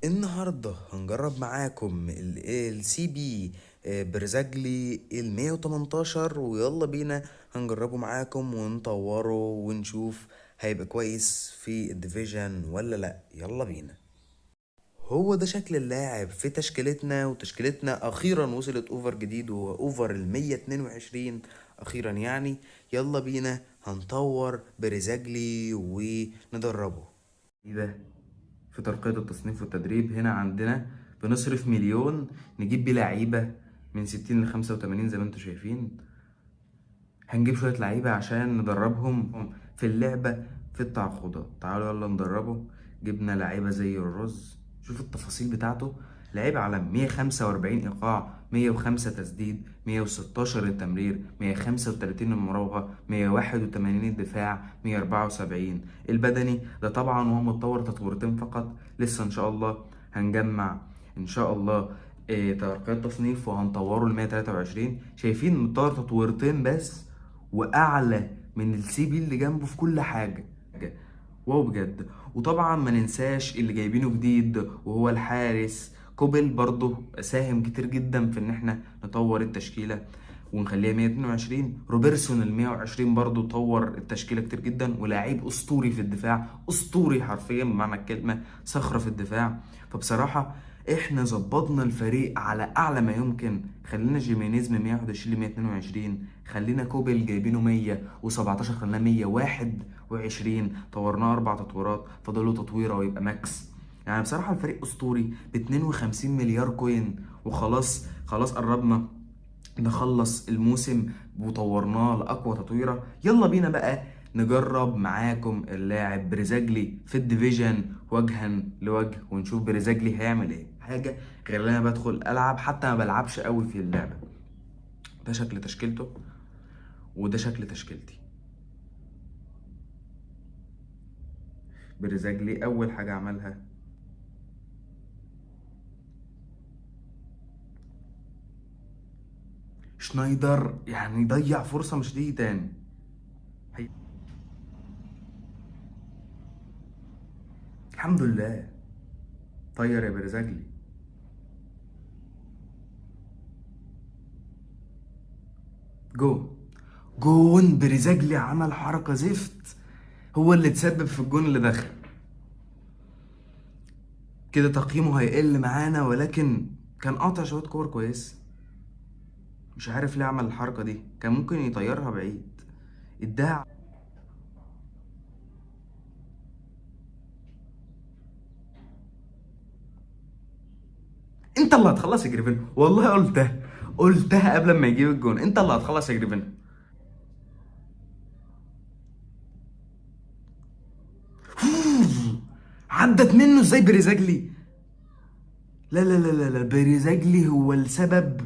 النهارده هنجرب معاكم السي بي برزاجلي ال 118، ويلا بينا هنجربه معاكم ونطوره ونشوف هيبقى كويس في الديفيجن ولا لا. يلا بينا. هو ده شكل اللاعب في تشكيلتنا، وتشكيلتنا اخيرا وصلت اوفر جديد وهو اوفر ال 122 اخيرا يعني. يلا بينا هنطور برزاجلي وندربه. ايه ده؟ في ترقية التصنيف والتدريب هنا عندنا بنصرف مليون نجيب بيه لعيبة من 60 ل 85 زي ما انتوا شايفين. هنجيب شوية لعيبة عشان ندربهم في اللعبة في التعاقدات. تعالوا يلا ندربه. جبنا لعيبة زي الرز، شوف التفاصيل بتاعته. لعيب على 145 إيقاع، 105 تسديد، 116 التمرير، 135 المراوغة، 181 الدفاع، 174 البدني. ده طبعا وهو متطور تطورتين فقط. لسه إن شاء الله هنجمع إن شاء الله ترقية تصنيف وهنطوره ل 123. شايفين متطور تطورتين بس، واعلى من السي بي اللي جنبه في كل حاجه. واو بجد. وطبعا ما ننساش اللي جايبينه جديد وهو الحارس كوبل، برضه ساهم كتير جدا في ان احنا نطور التشكيله ونخليها 122. روبرتسون ال 120 برضه طور التشكيله كتير جدا، ولاعيب اسطوري في الدفاع، اسطوري حرفيا بمعنى الكلمه، صخره في الدفاع. فبصراحه احنا ظبطنا الفريق على اعلى ما يمكن. خلينا جيمينيز من 121 ل 122، خلينا كوبل جايبينه 117 خلينا 121. طورناه 4 تطويرات، فاضله تطويره ويبقى ماكس. يعني بصراحه الفريق اسطوري ب 52 مليار كوين. وخلاص خلاص قربنا نخلص الموسم وطورناه لأقوى تطويرة. يلا بينا بقى نجرب معاكم اللاعب بريزاجلي في الديفيجن وجها لوجه، ونشوف بريزاجلي هيعمل ايه. حاجة غير اللي انا بدخل العب، حتى ما بلعبش قوي في اللعبة. ده شكل تشكيلته وده شكل تشكيلتي. بريزاجلي اول حاجة عملها شنايدر، يعني ضيع فرصة مش تيجي تاني. هي- الحمد لله. طير يا بريزاجلي. جو جون بريزاجلي عمل حركة زفت، هو اللي تسبب في الجون اللي دخل. كده تقييمه هيقل معانا، ولكن كان قاطع شوية كور كويس. مش عارف ليه عمل الحركة دي، كان ممكن يطيرها بعيد. اداها. انت اللي هتخلص يا جريفين، والله قلتها قبل ما يجيب الجون، انت اللي هتخلص يا جريفين. عدت منه ازاي بريزاجلي؟ لا لا لا لا لا، بريزاجلي هو السبب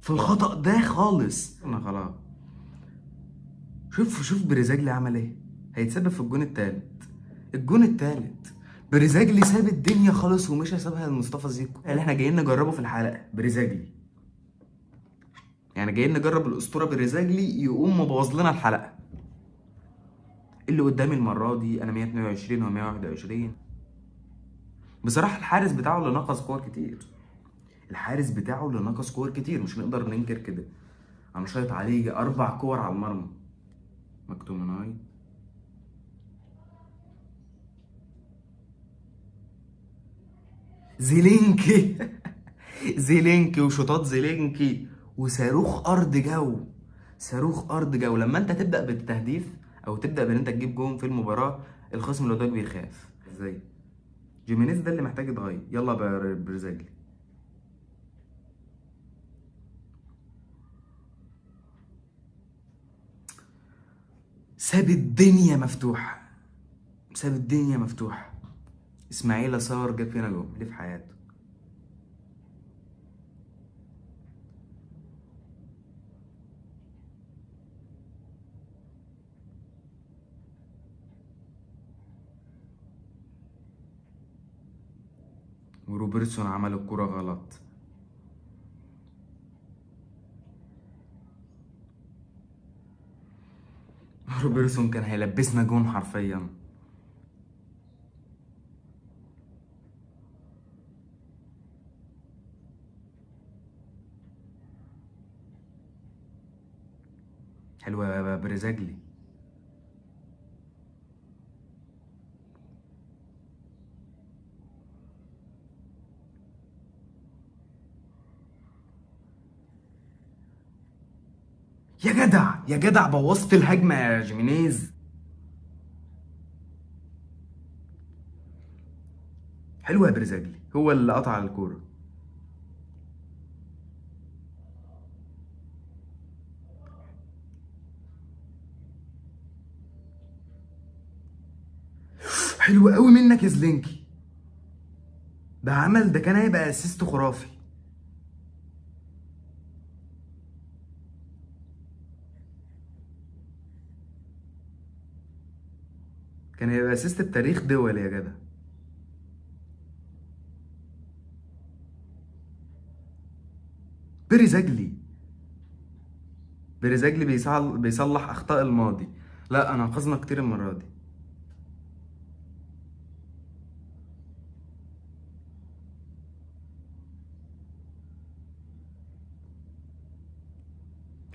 في الخطأ ده خالص. انا خلاص. شوف بريزاجلي عمل ايه. هيتسبب في الجون التالت. الجون التالت بريزاجلي ساب الدنيا خالص ومشى سابها لمصطفى زيكو اللي احنا جايين نجربه في الحلقه. بريزاجلي يعني جايين نجرب الاسطوره بريزاجلي يقوم مبوظ لنا الحلقه. اللي قدامي المره دي انا 122 و 121. بصراحه الحارس بتاعه اللي نقص كور كتير. الحارس بتاعه اللي نقص كور كتير، مش نقدر ننكر كده. انا شايط عليه يجي 4 كور على المرمى. مكتومناي. زيلينكي. زيلينكي وشوطات زيلينكي وصاروخ ارض جو. صاروخ ارض جو. لما انت تبدا بالتهديف او تبدا بان انت تجيب جون في المباراه، الخصم اللي قدامك بيخاف. ازاي؟ جيمينيز ده اللي محتاج يتغير. يلا برزاجلي. ساب الدنيا مفتوحه. ساب الدنيا مفتوحه. اسماعيل صار جاب فينا جون ليه في حياته. وروبرتسون عمل الكرة غلط. روبرتسون كان هيلبسنا جون حرفيا. حلوة يا برزاجلي. يا جدع يا جدع، بوظت الهجمة يا جيمينيز. حلوة يا برزاجلي، هو اللي قطع الكورة. حلو قوي منك يا زلينكي. ده كان هيبقى اسيست خرافي. كان هيبقى اسيست بتاريخ دول يا جدع. برزاجلي. برزاجلي بيصلح اخطاء الماضي. لا انا انقذنا كتير المرة دي.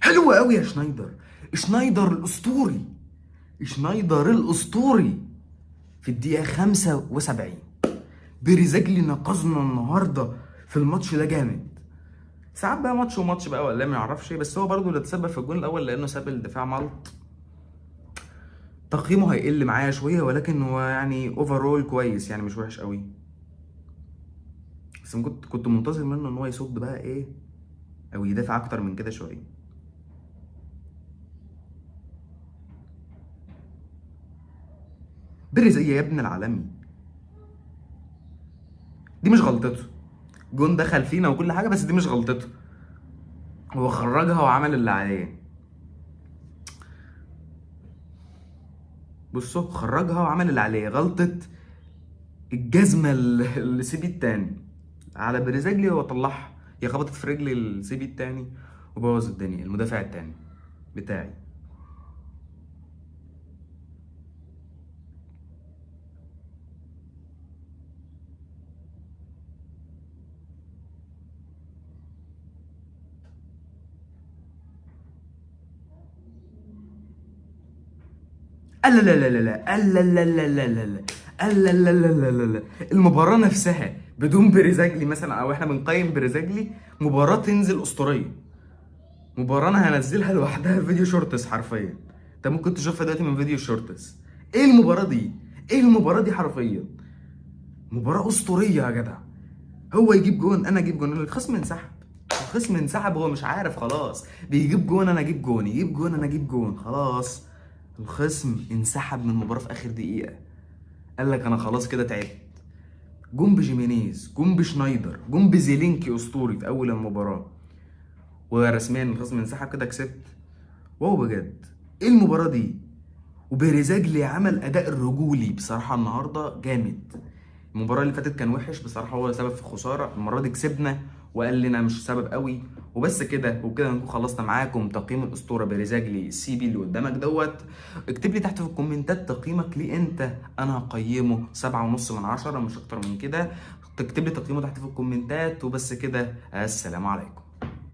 حلو قوي يا شنايدر. شنايدر الاسطوري. شنايدر الاسطوري. في الدقيقة 75 برزاجلي نقذنا النهارده في الماتش ده جامد. ساعات بقى ماتش وماتش بقى ولا ما يعرفش، بس هو برضه اللي تسبب في الجون الاول لانه ساب الدفاع ملط. تقييمه هيقل معايا شويه، ولكن هو يعني اوفرول كويس، يعني مش وحش قوي. بس كنت منتظر منه ان هو يصد بقى ايه، او يدافع اكتر من كده شويه. زي يا ابن العالمي. دي مش غلطته. جون دخل فينا وكل حاجه، بس دي مش غلطته. هو خرجها وعمل اللي عليه. بصوا، خرجها وعمل اللي عليه. غلطه الجزمه اللي سيبي التاني على بريزاجلي، هو طلعها. هي خبطت في رجل السيبي التاني وبوظ الدنيا. المدافع التاني بتاعي. لا لا لا لا لا لا لا لا لا لا لا لا لا لا لا لا. المباراة نفسها بدون بريزاجلي مثلا، او احنا بنقيم بريزاجلي، مباراة تنزل اسطورية. مباراة انا هنزلها لوحدها فيديو شورتس حرفيا. انت ممكن تشوفها دلوقتي من فيديو شورتس. ايه المباراة دي؟ ايه المباراة دي حرفيا؟ مباراة اسطورية يا جدع. هو يجيب جون، انا اجيب جون، الخصم انسحب. الخصم انسحب، هو مش عارف خلاص. بيجيب جون انا اجيب جون، يجيب جون انا اجيب جون، خلاص. الخصم انسحب من المباراة في اخر دقيقة. قال لك انا خلاص كده تعبت. جون بجيمينيز، جون بشنايدر، جون بزيلينكي اسطوري في اول المباراة، ورسميا الخصم انسحب كده، كسبت. واو بجد. ايه المباراة دي؟ وبيريزاجلي عمل اداء رجولي بصراحة النهاردة جامد. المباراة اللي فاتت كان وحش بصراحة، هو سبب في الخسارة. المرة دي كسبنا وقال لنا مش سبب قوي. وبس كده، وبكده نكون خلصنا معاكم تقييم الاسطورة بريزاجلي السي بي اللي قدامك دوت. اكتب لي تحت في الكومنتات تقييمك ليه انت. انا هقيمه 7.5 من 10، مش اكتر من كده. تكتب لي تقييمه تحت في الكومنتات. وبس كده، السلام عليكم.